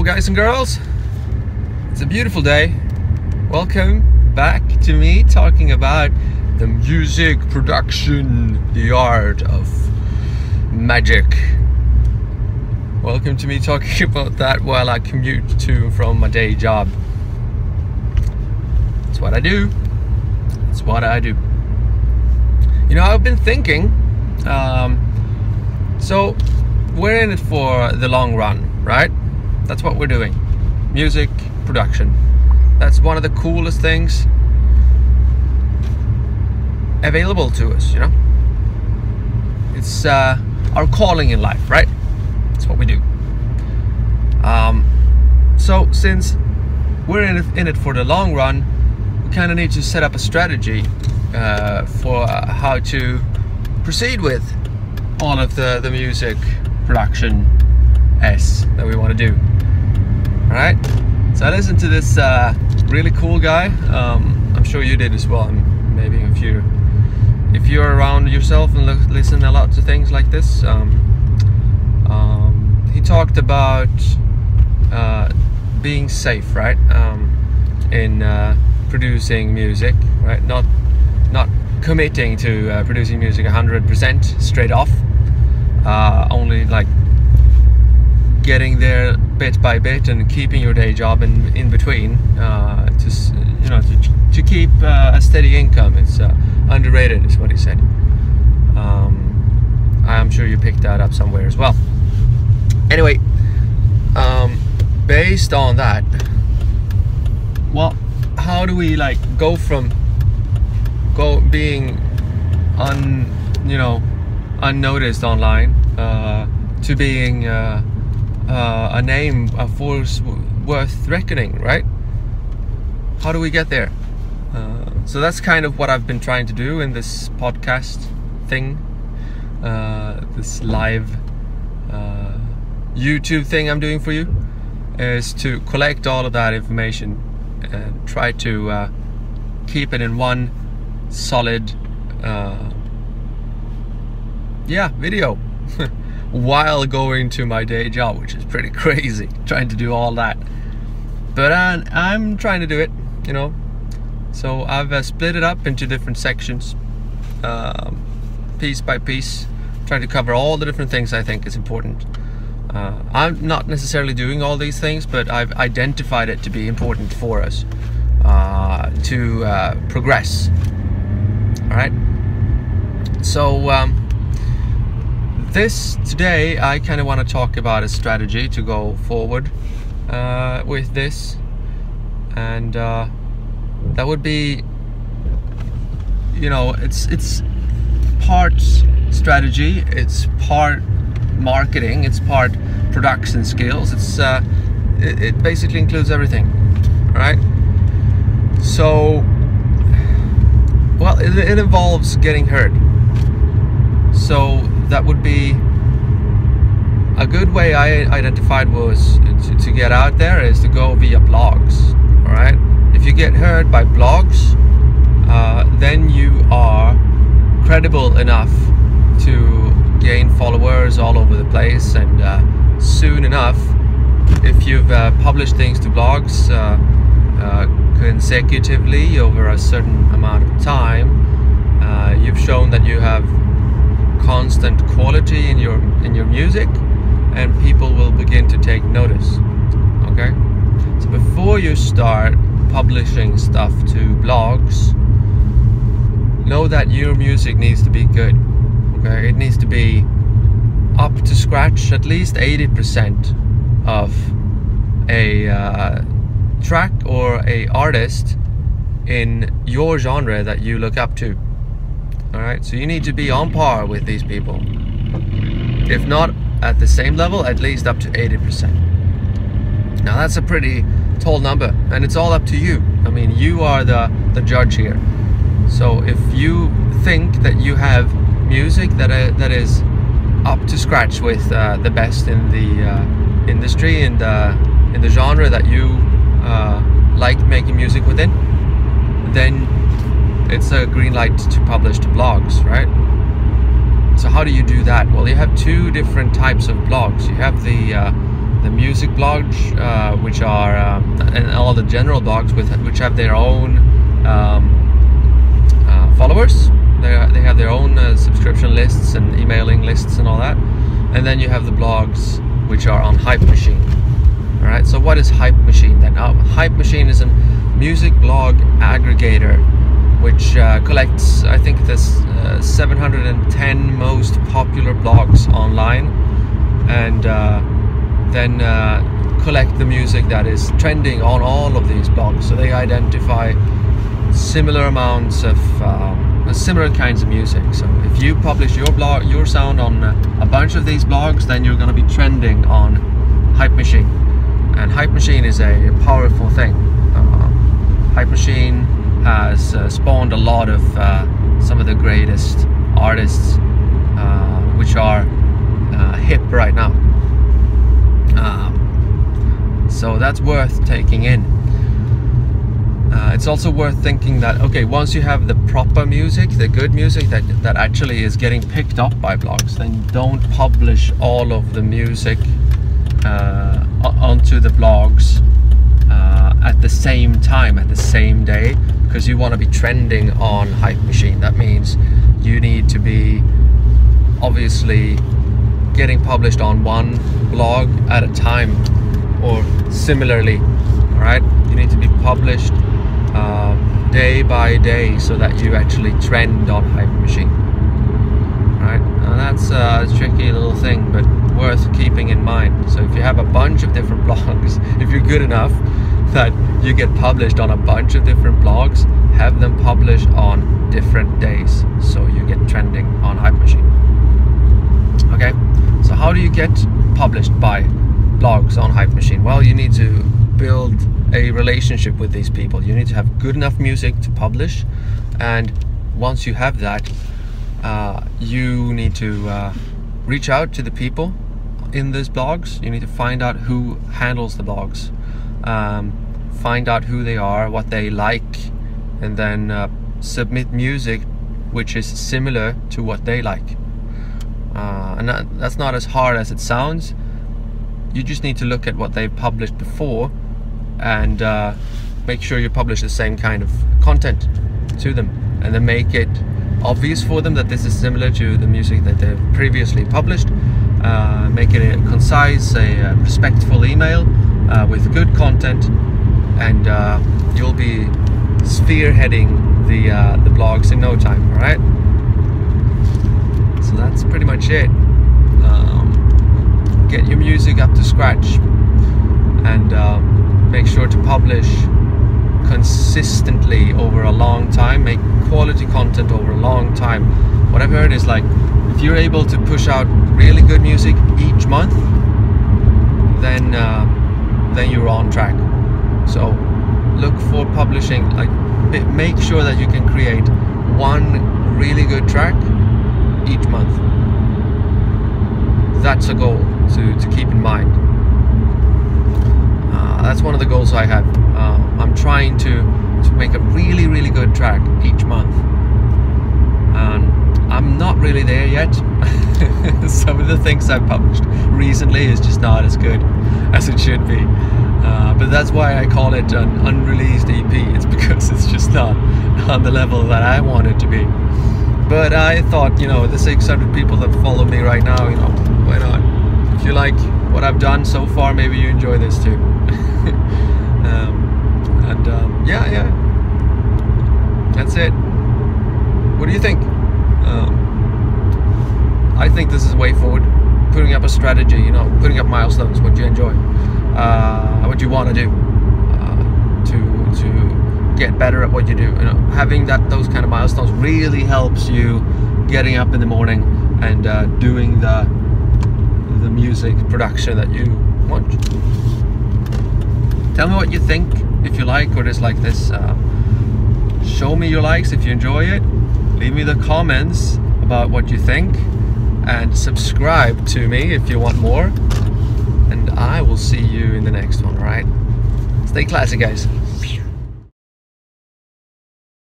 guys and girls, it's a beautiful day. Welcome back to me talking about the music production, the art of magic. Welcome to me talking about that while I commute to and from my day job. That's what I do. That's what I do. You know, I've been thinking, so we're in it for the long run, right? That's what we're doing. Music production. That's one of the coolest things available to us, you know? It's our calling in life, right? That's what we do. So since we're in it for the long run, we kind of need to set up a strategy for how to proceed with all of the music production that we want to do. All right, so I listened to this really cool guy. I'm sure you did as well. Maybe if you're around yourself and listen a lot to things like this. He talked about being safe, right? In producing music, right? Not committing to producing music 100% straight off. Only like getting there bit by bit and keeping your day job in between to keep a steady income. It's underrated, is what he said. I'm sure you picked that up somewhere as well. Anyway, based on that, well, how do we like go from being unnoticed online to being a name, a force worth reckoning, right? How do we get there? So that's kind of what I've been trying to do in this podcast thing, this live YouTube thing I'm doing for you, is to collect all of that information and try to keep it in one solid video while going to my day job, which is pretty crazy, trying to do all that. But I'm trying to do it, you know. So I've split it up into different sections, piece by piece, trying to cover all the different things I think is important. I'm not necessarily doing all these things, but I've identified it to be important for us to progress. All right. So today I kind of want to talk about a strategy to go forward with this, and that would be, you know, it's part strategy, it's part marketing, it's part production skills. It basically includes everything. All right. So, well, it involves getting heard. So that would be a good way I identified was to get out there is to go via blogs. All right. If you get heard by blogs, then you are credible enough to gain followers all over the place, and soon enough, if you've published things to blogs consecutively over a certain amount of time, you've shown that you have constant quality in your music, and people will begin to take notice. Okay, so before you start publishing stuff to blogs, know that your music needs to be good. Okay, it needs to be up to scratch, at least 80% of a track or a artist in your genre that you look up to. All right, so you need to be on par with these people, if not at the same level, at least up to 80%. Now that's a pretty tall number, and it's all up to you. I mean, you are the judge here. So if you think that you have music that is up to scratch with the best in the industry, in the genre that you like making music within, then it's a green light to publish to blogs, right? So how do you do that? Well, you have two different types of blogs. You have the the music blogs, which are and all the general blogs which have their own followers. They have their own subscription lists and emailing lists and all that. And then you have the blogs which are on Hype Machine. All right. So what is Hype Machine then? Hype Machine is a music blog aggregator which collects, I think, the 710 most popular blogs online, and then collect the music that is trending on all of these blogs. So they identify similar amounts of similar kinds of music. So if you publish your sound on a bunch of these blogs, then you're going to be trending on Hype Machine. And Hype Machine is a powerful thing. Hype Machine has spawned a lot of some of the greatest artists which are hip right now. So that's worth taking in. It's also worth thinking that, okay, once you have the proper music, the good music that actually is getting picked up by blogs, then don't publish all of the music onto the blogs at the same time, at the same day, because you want to be trending on Hype Machine. That means you need to be obviously getting published on one blog at a time, or similarly. All right, you need to be published day by day so that you actually trend on Hype Machine. All right, now that's a tricky little thing, but worth keeping in mind. So if you have a bunch of different blogs, if you're good enough that you get published on a bunch of different blogs, have them published on different days so you get trending on Hype Machine. Okay, so how do you get published by blogs on Hype Machine? Well, you need to build a relationship with these people. You need to have good enough music to publish, and once you have that, you need to reach out to the people in these blogs. You need to find out who handles the blogs, find out who they are, what they like, and then submit music which is similar to what they like. And that's not as hard as it sounds. You just need to look at what they've published before and make sure you publish the same kind of content to them, and then make it obvious for them that this is similar to the music that they've previously published. Make it a concise, a respectful email with good content, and you'll be spearheading the blogs in no time. All right, so that's pretty much it. Get your music up to scratch, and make sure to publish consistently over a long time. Make quality content over a long time. Whatever it is, like if you're able to push out really good music each month, then you're on track. So look for publishing, like make sure that you can create one really good track each month. That's a goal to keep in mind. That's one of the goals I have. I'm trying to make a really, really good track each month. I'm not really there yet. Some of the things I've published recently is just not as good as it should be. But that's why I call it an unreleased EP. It's because it's just not on the level that I want it to be. But I thought, you know, the 600 people that follow me right now, you know, why not? If you like what I've done so far, maybe you enjoy this too. Yeah, that's it. What do you think? I think this is a way forward. Putting up a strategy, you know, putting up milestones, what you enjoy, what you want to do, to get better at what you do. You know, having those kind of milestones really helps you getting up in the morning and doing the music production that you want. Tell me what you think, if you like or dislike this. Show me your likes if you enjoy it. Leave me the comments about what you think, and subscribe to me if you want more. And I will see you in the next one, alright? Stay classy, guys.